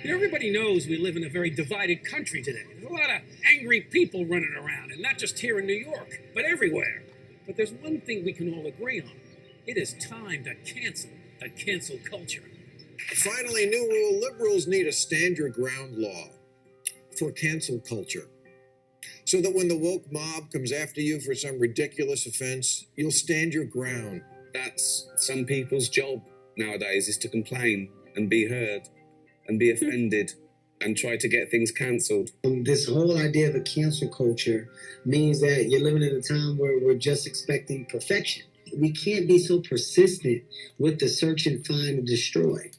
Everybody knows we live in a very divided country today. There's a lot of angry people running around, and not just here in New York, but everywhere. But there's one thing we can all agree on. It is time to cancel the cancel culture. Finally, New Rule liberals need a stand your ground law for cancel culture, so that when the woke mob comes after you for some ridiculous offense, you'll stand your ground. That's some people's job nowadays, is to complain and be heard and be offended and try to get things cancelled. This whole idea of a cancel culture means that you're living in a time where we're just expecting perfection. We can't be so persistent with the search and find and destroy.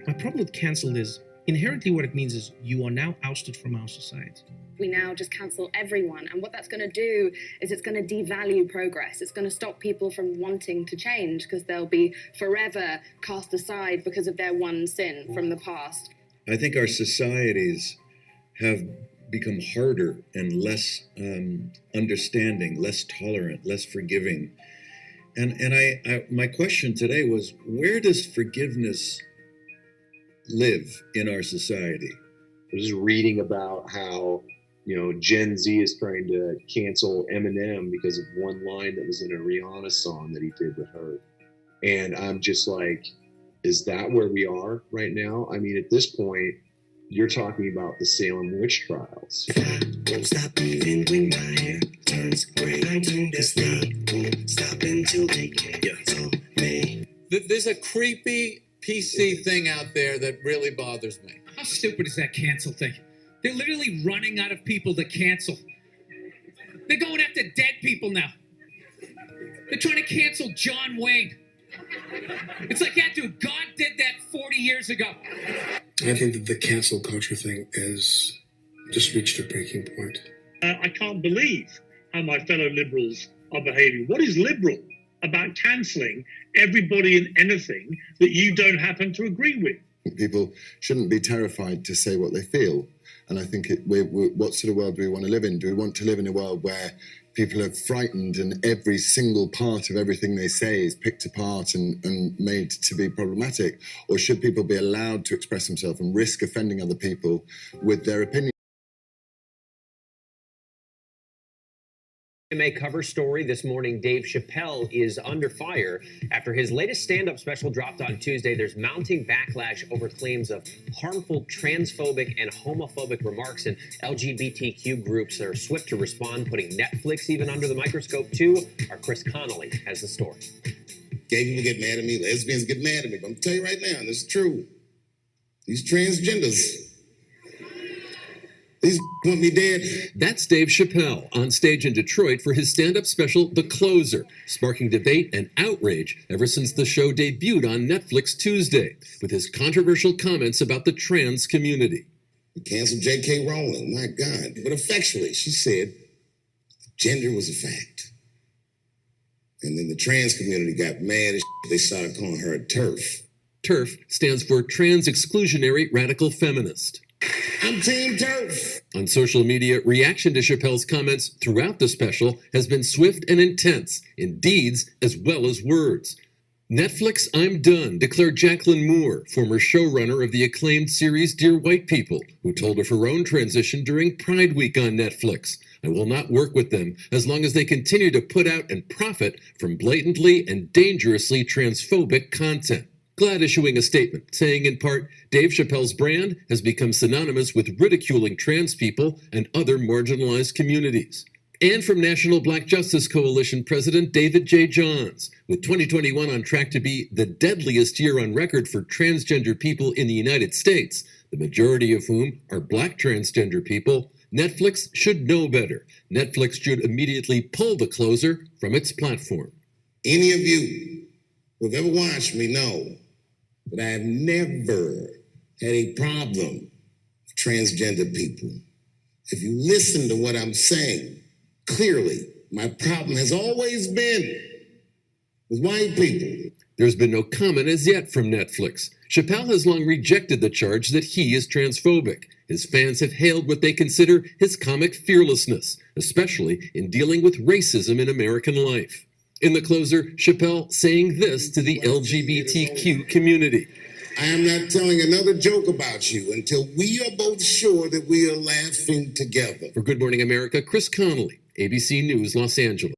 My problem with cancel is inherently what it means is you are now ousted from our society. We now just cancel everyone, and what that's going to do is it's going to devalue progress. It's going to stop people from wanting to change because they'll be forever cast aside because of their one sin from the past. I think our societies have become harder and less understanding, less tolerant, less forgiving. And I my question today was, where does forgiveness live in our society? I was just reading about how, Gen Z is trying to cancel Eminem because of one line that was in a Rihanna song that he did with her. And I'm just like, is that where we are right now? I mean, at this point, you're talking about the Salem witch trials. Don't stop even when my hair turns gray. I do this thing. Won't stop until they cancel me. There's a creepy PC thing out there that really bothers me. How stupid is that cancel thing? They're literally running out of people to cancel. They're going after dead people now. They're trying to cancel John Wayne. It's like, yeah, dude, God did that 40 years ago. I think that the cancel culture thing has just reached a breaking point. I can't believe how my fellow liberals are behaving. What is liberal about cancelling everybody and anything that you don't happen to agree with? People shouldn't be terrified to say what they feel. And I think what sort of world do we want to live in? Do we want to live in a world where people are frightened and every single part of everything they say is picked apart and made to be problematic? Or should people be allowed to express themselves and risk offending other people with their opinion? A cover story this morning. Dave Chappelle is under fire after his latest stand-up special dropped on Tuesday. There's mounting backlash over claims of harmful transphobic and homophobic remarks, and LGBTQ groups are swift to respond, putting Netflix even under the microscope too. Our Chris Connolly has the story. Gay people get mad at me, lesbians get mad at me, but I'm gonna tell you right now, this is true. These transgenders, these want me dead. That's Dave Chappelle on stage in Detroit for his stand-up special, The Closer, sparking debate and outrage ever since the show debuted on Netflix Tuesday, with his controversial comments about the trans community. We canceled J.K. Rowling, my God. But effectually, she said gender was a fact. And then the trans community got mad as they started calling her a TERF. TERF stands for Trans Exclusionary Radical Feminist. I'm Team TERF. On social media, reaction to Chappelle's comments throughout the special has been swift and intense, in deeds as well as words. Netflix, I'm done, declared Jacqueline Moore, former showrunner of the acclaimed series Dear White People, who told of her own transition during Pride Week on Netflix. I will not work with them as long as they continue to put out and profit from blatantly and dangerously transphobic content. GLAAD issuing a statement saying, in part, Dave Chappelle's brand has become synonymous with ridiculing trans people and other marginalized communities. And from National Black Justice Coalition President David J. Johns, with 2021 on track to be the deadliest year on record for transgender people in the United States, the majority of whom are Black transgender people, Netflix should know better. Netflix should immediately pull The Closer from its platform. Any of you who have ever watched me know that I have never had a problem with transgender people. If you listen to what I'm saying, clearly, my problem has always been with white people. There's been no comment as yet from Netflix. Chappelle has long rejected the charge that he is transphobic. His fans have hailed what they consider his comic fearlessness, especially in dealing with racism in American life. In The Closer, Chappelle saying this to the LGBTQ community. I am not telling another joke about you until we are both sure that we are laughing together. For Good Morning America, Chris Connolly, ABC News, Los Angeles.